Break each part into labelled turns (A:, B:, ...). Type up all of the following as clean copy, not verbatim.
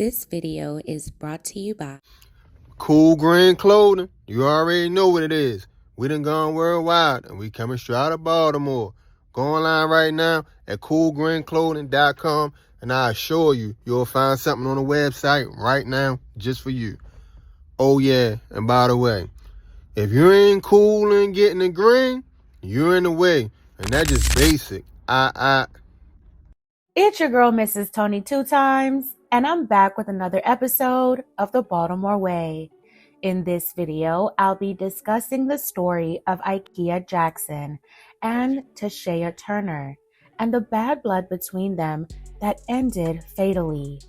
A: This video is brought to you by
B: Cool Green Clothing. You already know what it is. We done gone worldwide and we coming straight out of Baltimore. Go online right now at coolgreenclothing.com and I assure you, you'll find something on the website right now just for you. Oh yeah, and by the way, if you ain't cool and getting the green, you're in the way. And that's just basic.
C: It's your girl, Mrs. Tony 2 times, and I'm back with another episode of the Baltimore Way. In this video, I'll be discussing the story of IKEA Jackson and Tashea Turner and the bad blood between them that ended fatally.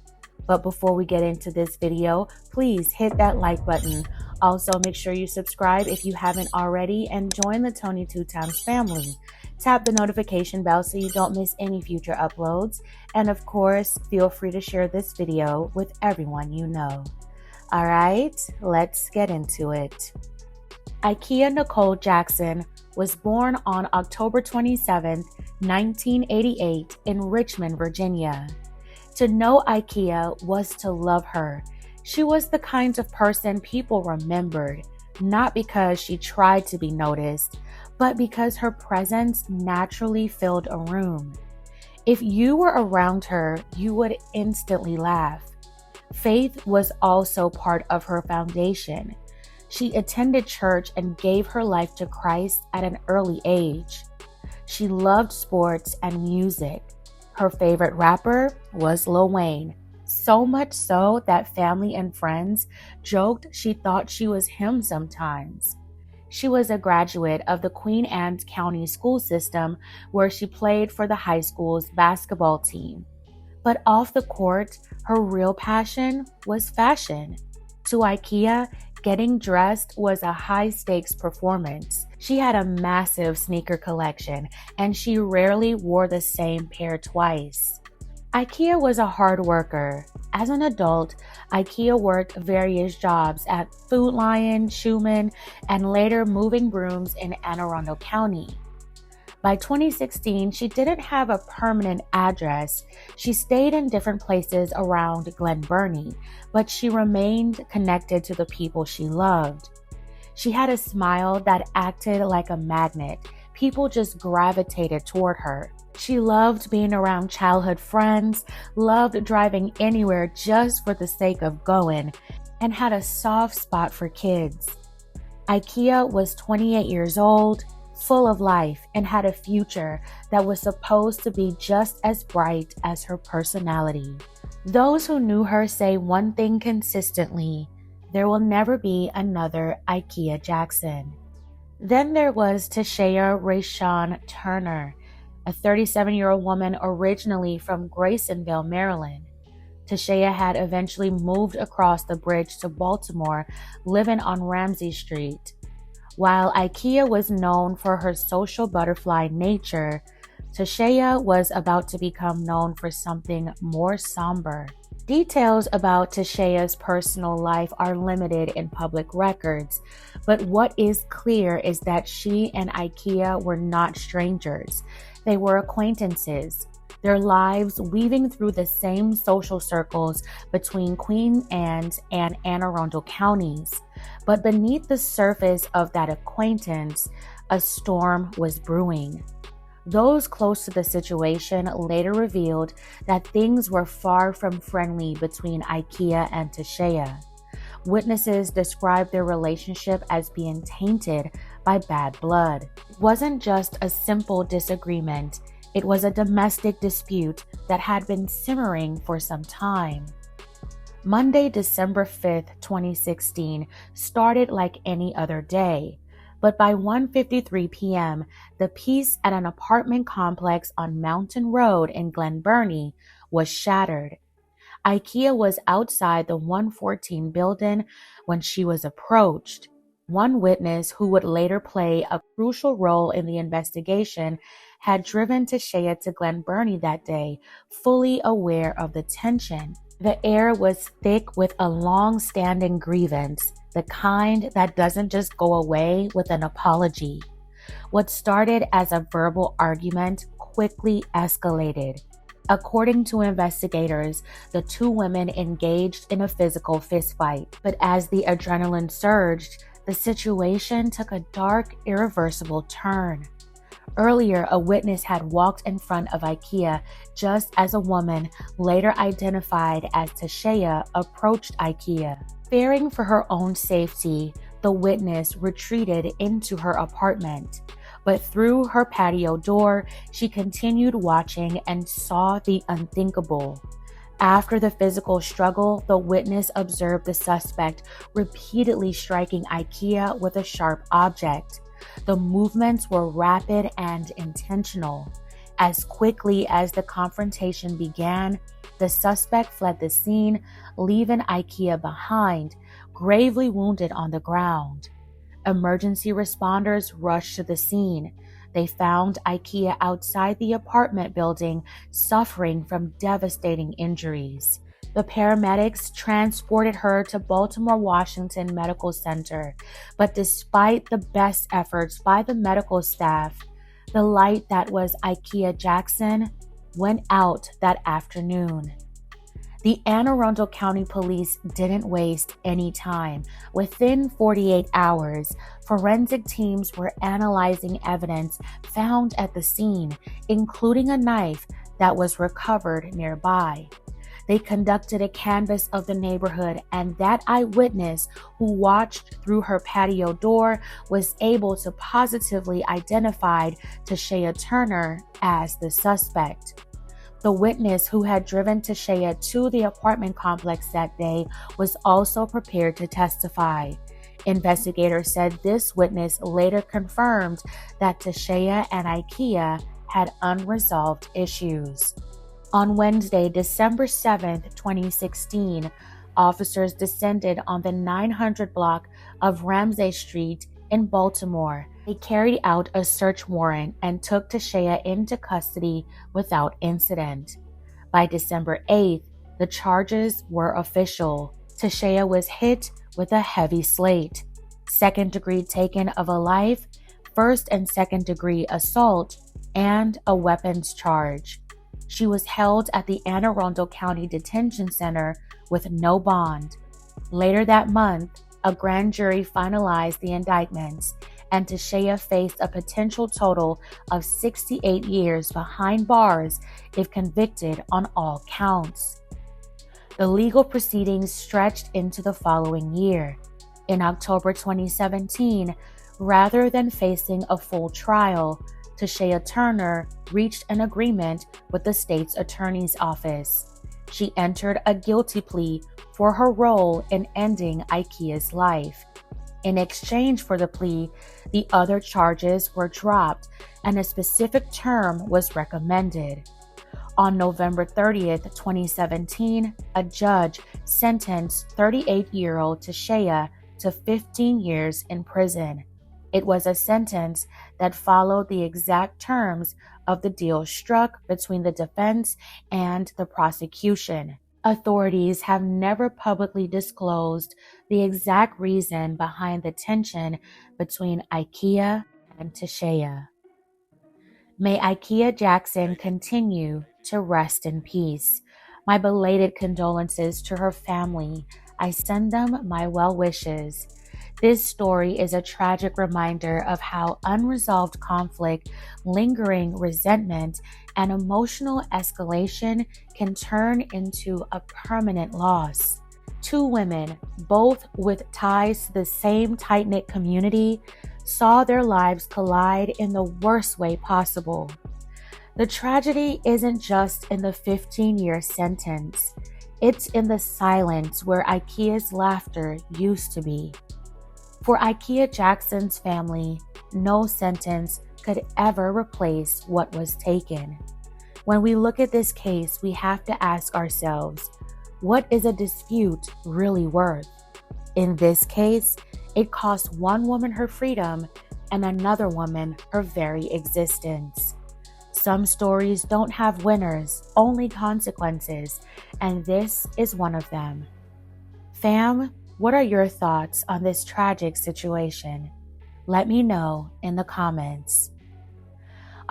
C: But before we get into this video, please hit that like button. Also, make sure you subscribe if you haven't already and join the Tony 2 times family. Tap the notification bell so you don't miss any future uploads. And of course, feel free to share this video with everyone you know. All right, let's get into it. IKEA Nicole Jackson was born on October 27, 1988 in Richmond, Virginia. To know IKEA was to love her. She was the kind of person people remembered, not because she tried to be noticed, but because her presence naturally filled a room. If you were around her, you would instantly laugh. Faith was also part of her foundation. She attended church and gave her life to Christ at an early age. She loved sports and music. Her favorite rapper was Lil Wayne, so much so that family and friends joked she thought she was him sometimes. She was a graduate of the Queen Anne's County school system where she played for the high school's basketball team. But off the court, her real passion was fashion. To IKEA, getting dressed was a high-stakes performance. She had a massive sneaker collection, and she rarely wore the same pair twice. IKEA was a hard worker. As an adult, IKEA worked various jobs at Food Lion, Schumann, and later moving brooms in Anne Arundel County. By 2016, she didn't have a permanent address. She stayed in different places around Glen Burnie, but she remained connected to the people she loved. She had a smile that acted like a magnet. People just gravitated toward her. She loved being around childhood friends, loved driving anywhere just for the sake of going, and had a soft spot for kids. IKEA was 28 years old, full of life, and had a future that was supposed to be just as bright as her personality. Those who knew her say one thing consistently: there will never be another IKEA Jackson. Then there was Tashea Rayshawn Turner, a 37-year-old woman originally from Graysonville, Maryland. Tashea had eventually moved across the bridge to Baltimore, living on Ramsey Street. While IKEA was known for her social butterfly nature, Tashea was about to become known for something more somber. Details about Tashea's personal life are limited in public records, but what is clear is that she and IKEA were not strangers. They were acquaintances, their lives weaving through the same social circles between Queen Anne's and Anne Arundel counties. But beneath the surface of that acquaintance, a storm was brewing. Those close to the situation later revealed that things were far from friendly between IKEA and Tashea. Witnesses described their relationship as being tainted by bad blood. It wasn't just a simple disagreement, it was a domestic dispute that had been simmering for some time. Monday, December 5th, 2016 started like any other day. But by 1:53 p.m., the peace at an apartment complex on Mountain Road in Glen Burnie was shattered. IKEA was outside the 114 building when she was approached. One witness, who would later play a crucial role in the investigation, had driven Tashea to Glen Burnie that day, fully aware of the tension. The air was thick with a long-standing grievance, the kind that doesn't just go away with an apology. What started as a verbal argument quickly escalated. According to investigators, the two women engaged in a physical fistfight, but as the adrenaline surged, the situation took a dark, irreversible turn. Earlier, a witness had walked in front of IKEA just as a woman, later identified as Tashea, approached IKEA. Fearing for her own safety, the witness retreated into her apartment. But through her patio door, she continued watching and saw the unthinkable. After the physical struggle, the witness observed the suspect repeatedly striking IKEA with a sharp object. The movements were rapid and intentional. As quickly as the confrontation began, the suspect fled the scene, leaving IKEA behind, gravely wounded on the ground. Emergency responders rushed to the scene. They found IKEA outside the apartment building, suffering from devastating injuries. The paramedics transported her to Baltimore, Washington Medical Center, but despite the best efforts by the medical staff, the light that was IKEA Jackson went out that afternoon. The Anne Arundel County Police didn't waste any time. Within 48 hours, forensic teams were analyzing evidence found at the scene, including a knife that was recovered nearby. They conducted a canvass of the neighborhood, and that eyewitness who watched through her patio door was able to positively identify Tashea Turner as the suspect. The witness who had driven Tashea to the apartment complex that day was also prepared to testify. Investigators said this witness later confirmed that Tashea and IKEA had unresolved issues. On Wednesday, December 7, 2016, officers descended on the 900 block of Ramsey Street in Baltimore. They carried out a search warrant and took Tashea into custody without incident. By December 8th, the charges were official. Tashea was hit with a heavy slate: second-degree taking of a life, first and second-degree assault, and a weapons charge. She was held at the Anne Arundel County Detention Center with no bond. Later that month, a grand jury finalized the indictments, and Tashea faced a potential total of 68 years behind bars if convicted on all counts. The legal proceedings stretched into the following year. In October 2017, rather than facing a full trial, Tashea Turner reached an agreement with the state's attorney's office. She entered a guilty plea for her role in ending IKEA's life. In exchange for the plea, the other charges were dropped and a specific term was recommended. On November 30th, 2017, a judge sentenced 38-year-old Tashea to 15 years in prison. It was a sentence that followed the exact terms of the deal struck between the defense and the prosecution. Authorities have never publicly disclosed the exact reason behind the tension between IKEA and Tashea. May IKEA Jackson continue to rest in peace. My belated condolences to her family. I send them my well wishes. This story is a tragic reminder of how unresolved conflict, lingering resentment, and emotional escalation can turn into a permanent loss. Two women, both with ties to the same tight-knit community, saw their lives collide in the worst way possible. The tragedy isn't just in the 15-year sentence. It's in the silence where IKEA's laughter used to be. For IKEA Jackson's family, no sentence could ever replace what was taken. When we look at this case, we have to ask ourselves, what is a dispute really worth? In this case, it cost one woman her freedom and another woman her very existence. Some stories don't have winners, only consequences, and this is one of them. Fam, what are your thoughts on this tragic situation? Let me know in the comments.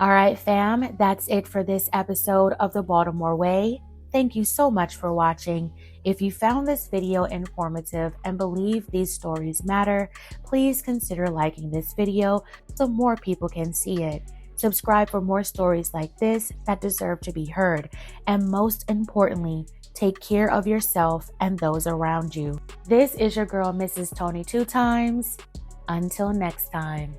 C: All right, fam, that's it for this episode of the Baltimore Way. Thank you so much for watching. If you found this video informative and believe these stories matter, please consider liking this video so more people can see it. Subscribe for more stories like this that deserve to be heard. And most importantly, take care of yourself and those around you. This is your girl, Mrs. Tony 2 Times. Until next time.